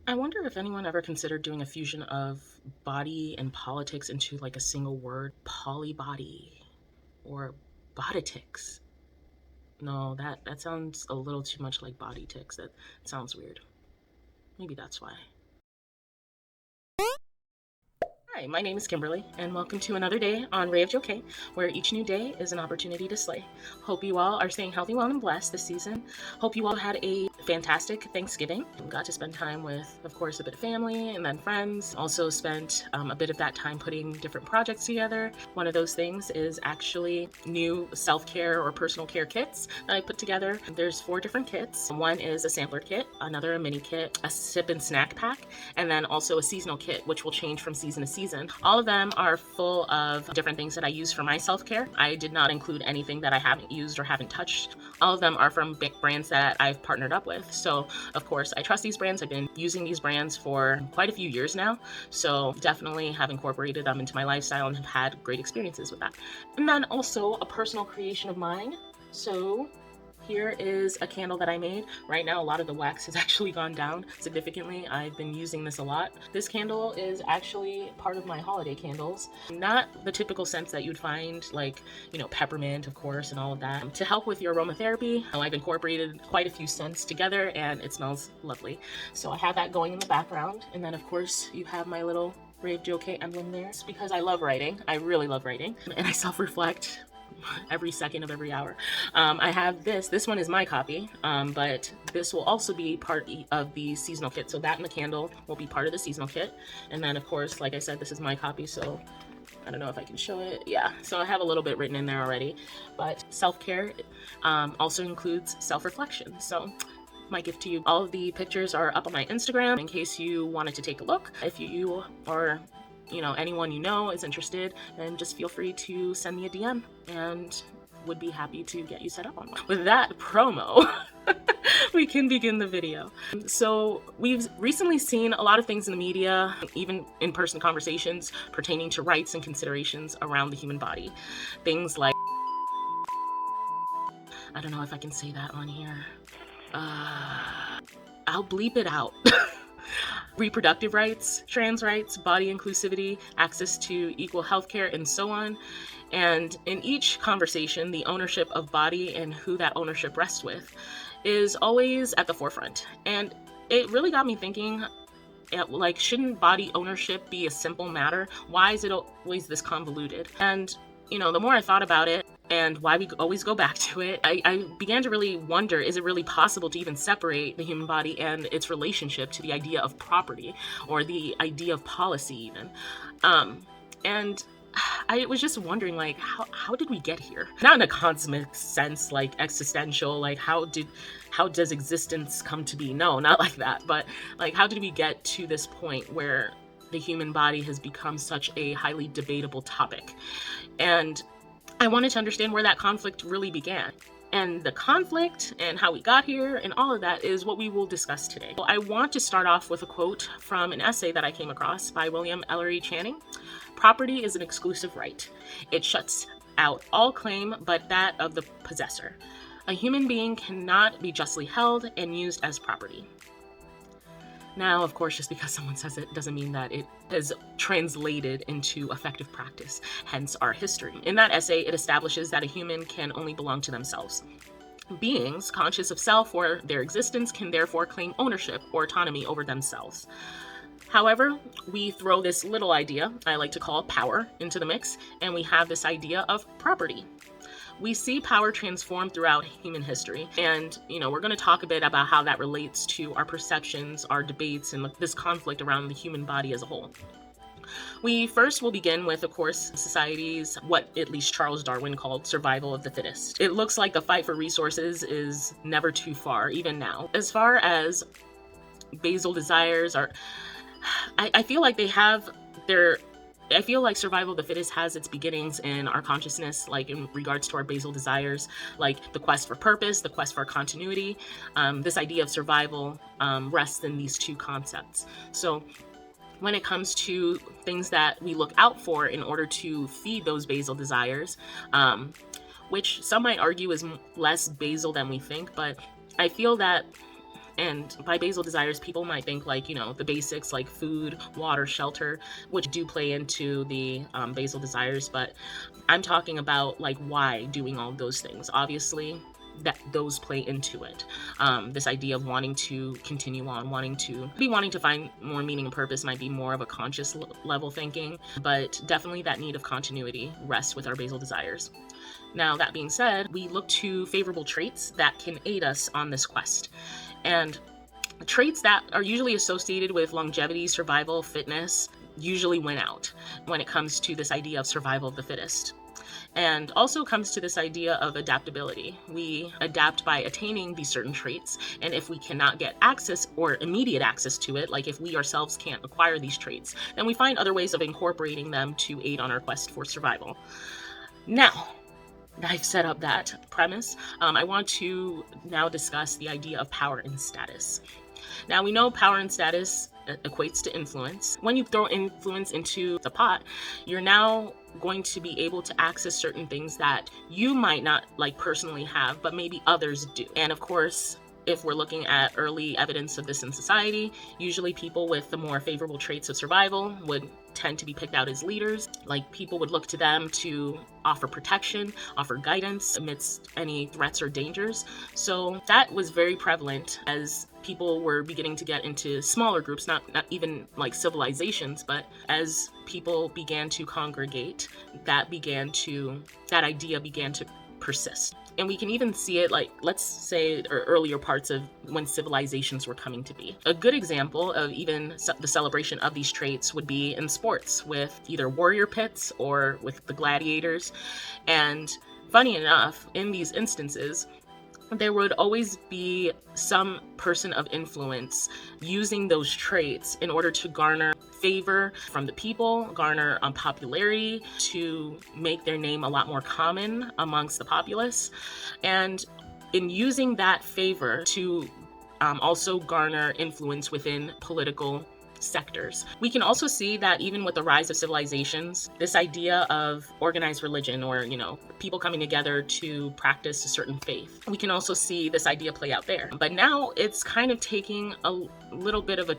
I wonder if anyone ever considered doing a fusion of body and politics into like a single word, polybody or boditics. No, that sounds a little too much like body ticks. That sounds weird. Maybe that's why. Hi, my name is Kimberly, and welcome to another day on Ray of Joe K, where each new day is an opportunity to slay. Hope you all are staying healthy, well, and blessed this season. Hope you all had a fantastic Thanksgiving. Got to spend time with, of course, a bit of family and then friends. Also spent a bit of that time putting different projects together. One of those things is actually new self-care or personal care kits that I put together. There's 4 different kits. One is a sampler kit, another a mini kit, a sip and snack pack, and then also a seasonal kit, which will change from season to season. All of them are full of different things that I use for my self-care. I did not include anything that I haven't used or haven't touched. All of them are from big brands that I've partnered up with. So of course I trust these brands. I've been using these brands for quite a few years now. So definitely have incorporated them into my lifestyle and have had great experiences with that. And then also a personal creation of mine. So here is a candle that I made. Right now, a lot of the wax has actually gone down significantly. I've been using this a lot. This candle is actually part of my holiday candles. Not the typical scents that you'd find, like, peppermint, of course, and all of that. To help with your aromatherapy, I've incorporated quite a few scents together, and it smells lovely. So I have that going in the background. And then, of course, you have my little Ray of Joe K emblem there. It's because I love writing. I really love writing. And I self-reflect every second of every hour. I have this one is my copy, but this will also be part of the seasonal kit. So that and the candle will be part of the seasonal kit. And then of course, like I said, this is my copy. So I don't know if I can show it. Yeah, so I have a little bit written in there already, but self-care also includes self-reflection. So my gift to you. All of the pictures are up on my Instagram in case you wanted to take a look. If you or anyone you know is interested, then just feel free to send me a DM and would be happy to get you set up on one. With that promo, we can begin the video. So we've recently seen a lot of things in the media, even in-person conversations pertaining to rights and considerations around the human body. Things like, I don't know if I can say that on here. I'll bleep it out. Reproductive rights, trans rights, body inclusivity, access to equal healthcare, and so on. And in each conversation, the ownership of body and who that ownership rests with is always at the forefront. And it really got me thinking, like, shouldn't body ownership be a simple matter? Why is it always this convoluted? And, the more I thought about it, and why we always go back to it, I began to really wonder, is it really possible to even separate the human body and its relationship to the idea of property or the idea of policy even? And I was just wondering, like, how did we get here? Not in a cosmic sense, like existential, like how does existence come to be? No, not like that. But like, how did we get to this point where the human body has become such a highly debatable topic? And I wanted to understand where that conflict really began. And the conflict and how we got here and all of that is what we will discuss today. Well, I want to start off with a quote from an essay that I came across by William Ellery Channing. Property is an exclusive right. It shuts out all claim but that of the possessor. A human being cannot be justly held and used as property. Now, of course, just because someone says it doesn't mean that it is translated into effective practice, hence our history. In that essay, it establishes that a human can only belong to themselves. Beings conscious of self or their existence can therefore claim ownership or autonomy over themselves. However, we throw this little idea, I like to call power, into the mix, and we have this idea of property. We see power transform throughout human history, and we're going to talk a bit about how that relates to our perceptions, our debates, and this conflict around the human body as a whole. We first will begin with, of course, society's what at least Charles Darwin called survival of the fittest. It looks like the fight for resources is never too far, even now. As far as basal desires are, I feel like I feel like survival of the fittest has its beginnings in our consciousness, like in regards to our basal desires, like the quest for purpose, the quest for continuity. This idea of survival rests in these two concepts. So when it comes to things that we look out for in order to feed those basal desires, which some might argue is less basal than we think, but I feel that And by basal desires, people might think like, the basics like food, water, shelter, which do play into the basal desires. But I'm talking about like why doing all those things. Obviously, that those play into it. This idea of wanting to continue on, wanting to find more meaning and purpose might be more of a conscious level thinking, but definitely that need of continuity rests with our basal desires. Now, that being said, we look to favorable traits that can aid us on this quest. And traits that are usually associated with longevity, survival, fitness, usually win out when it comes to this idea of survival of the fittest. And also comes to this idea of adaptability. We adapt by attaining these certain traits, and if we cannot get access or immediate access to it, like if we ourselves can't acquire these traits, then we find other ways of incorporating them to aid on our quest for survival. Now, I've set up that premise. I want to now discuss the idea of power and status. Now, we know power and status equates to influence. When you throw influence into the pot, you're now going to be able to access certain things that you might not like personally have, but maybe others do. And of course, if we're looking at early evidence of this in society, usually people with the more favorable traits of survival would tend to be picked out as leaders. Like, people would look to them to offer protection, offer guidance amidst any threats or dangers. So that was very prevalent as people were beginning to get into smaller groups, not even like civilizations, but as people began to congregate, that idea began to persist. And we can even see it, like, let's say, earlier parts of when civilizations were coming to be. A good example of even the celebration of these traits would be in sports with either warrior pits or with the gladiators. And funny enough, in these instances, there would always be some person of influence using those traits in order to garner favor from the people, garner popularity, to make their name a lot more common amongst the populace. And in using that favor to also garner influence within political sectors. We can also see that even with the rise of civilizations, this idea of organized religion, or people coming together to practice a certain faith, we can also see this idea play out there. But now it's kind of taking a little bit of a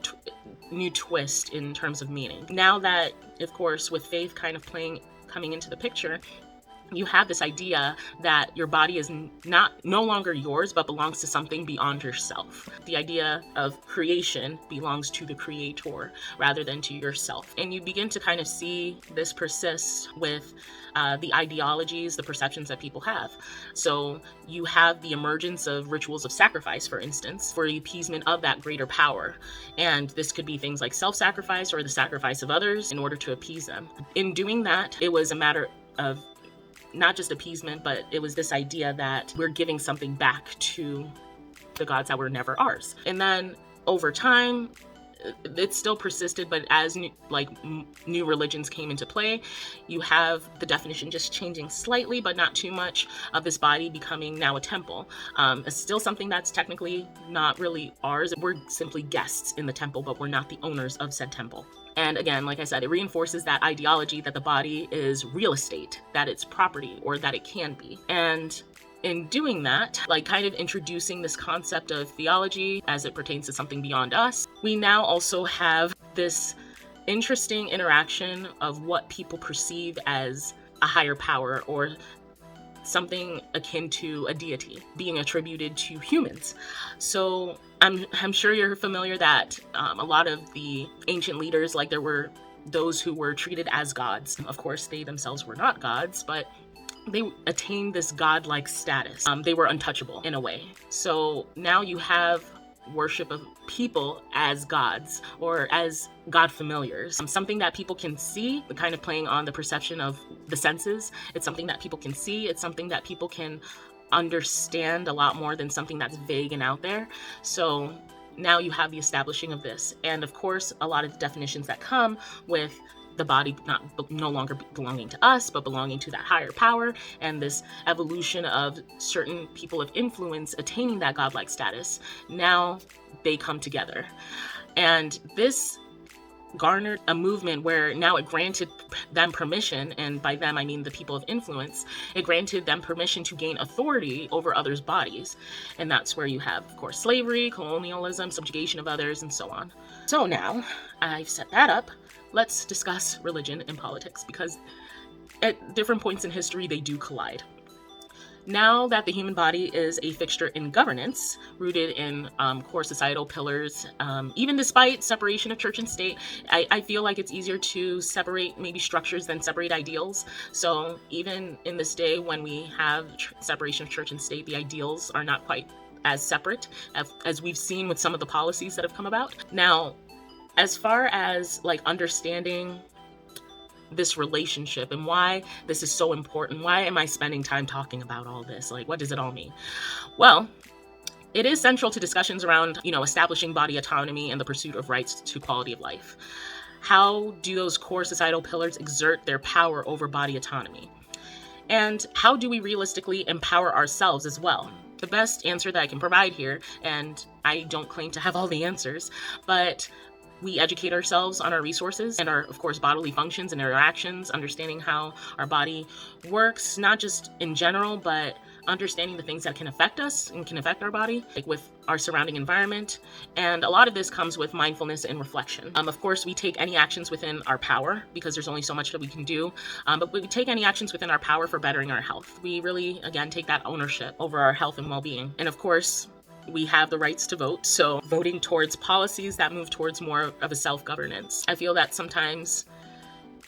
new twist in terms of meaning. Now that, of course, with faith kind of coming into the picture, you have this idea that your body is no longer yours, but belongs to something beyond yourself. The idea of creation belongs to the creator rather than to yourself. And you begin to kind of see this persist with the ideologies, the perceptions that people have. So you have the emergence of rituals of sacrifice, for instance, for the appeasement of that greater power. And this could be things like self-sacrifice or the sacrifice of others in order to appease them. In doing that, it was a matter of not just appeasement, but it was this idea that we're giving something back to the gods that were never ours. And then over time, it still persisted, but as new religions came into play, you have the definition just changing slightly, but not too much, of this body becoming now a temple. It's still something that's technically not really ours. We're simply guests in the temple, but we're not the owners of said temple. And again, like I said, it reinforces that ideology that the body is real estate, that it's property, or that it can be. And in doing that, like kind of introducing this concept of theology as it pertains to something beyond us, we now also have this interesting interaction of what people perceive as a higher power, or something akin to a deity being attributed to humans. So I'm sure you're familiar that a lot of the ancient leaders, like there were those who were treated as gods. Of course, they themselves were not gods, but they attained this godlike status. They were untouchable in a way. So now you have worship of people as gods, or as god familiars, something that people can see, kind of playing on the perception of the senses. It's something that people can see. It's something that people can understand a lot more than something that's vague and out there. So now you have the establishing of this, and of course a lot of the definitions that come with the body no longer belonging to us, but belonging to that higher power, and this evolution of certain people of influence attaining that godlike status. Now they come together, and this garnered a movement where now it granted them permission, and by them I mean the people of influence, it granted them permission to gain authority over others' bodies. And that's where you have, of course, slavery, colonialism, subjugation of others, and so on. So now I've set that up, let's discuss religion and politics, because at different points in history they do collide. Now that the human body is a fixture in governance, rooted in core societal pillars, even despite separation of church and state, I feel like it's easier to separate maybe structures than separate ideals. So even in this day when we have separation of church and state, the ideals are not quite as separate as we've seen with some of the policies that have come about. Now, as far as like understanding this relationship and why this is so important, why am I spending time talking about all this? Like, what does it all mean? Well, it is central to discussions around, establishing body autonomy and the pursuit of rights to quality of life. How do those core societal pillars exert their power over body autonomy? And how do we realistically empower ourselves as well? The best answer that I can provide here, and I don't claim to have all the answers, but we educate ourselves on our resources and our, of course, bodily functions and interactions, understanding how our body works, not just in general, but understanding the things that can affect us and can affect our body, like with our surrounding environment. And a lot of this comes with mindfulness and reflection. Of course, we take any actions within our power because there's only so much that we can do, but we take any actions within our power for bettering our health. We really, again, take that ownership over our health and well-being. And of course, we have the rights to vote, so voting towards policies that move towards more of a self-governance. I feel that sometimes,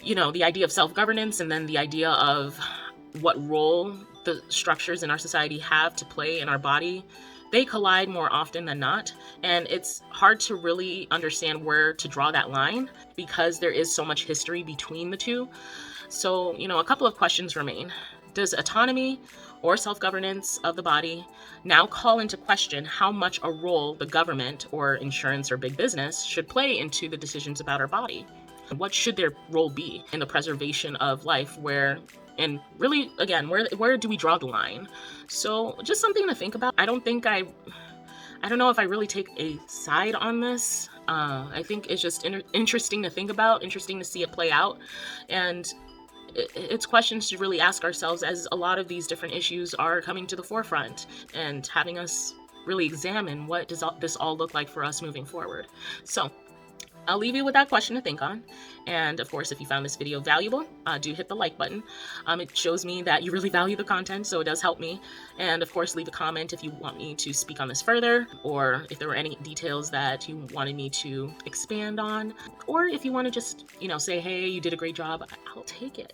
the idea of self-governance and then the idea of what role the structures in our society have to play in our body, they collide more often than not. And it's hard to really understand where to draw that line because there is so much history between the two. So, a couple of questions remain. Does autonomy or self-governance of the body now call into question how much a role the government or insurance or big business should play into the decisions about our body? What should their role be in the preservation of life? And really, again, where do we draw the line? So just something to think about. I don't know if I really take a side on this. I think it's just interesting to think about, interesting to see it play out. And it's questions to really ask ourselves as a lot of these different issues are coming to the forefront and having us really examine what does this all look like for us moving forward. So I'll leave you with that question to think on. And of course, if you found this video valuable, do hit the like button. It shows me that you really value the content, so it does help me. And of course, leave a comment if you want me to speak on this further, or if there were any details that you wanted me to expand on, or if you want to just, say, hey, you did a great job, I'll take it.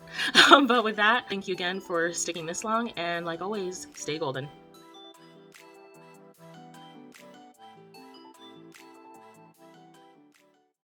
But with that, thank you again for sticking this long, and like always, stay golden.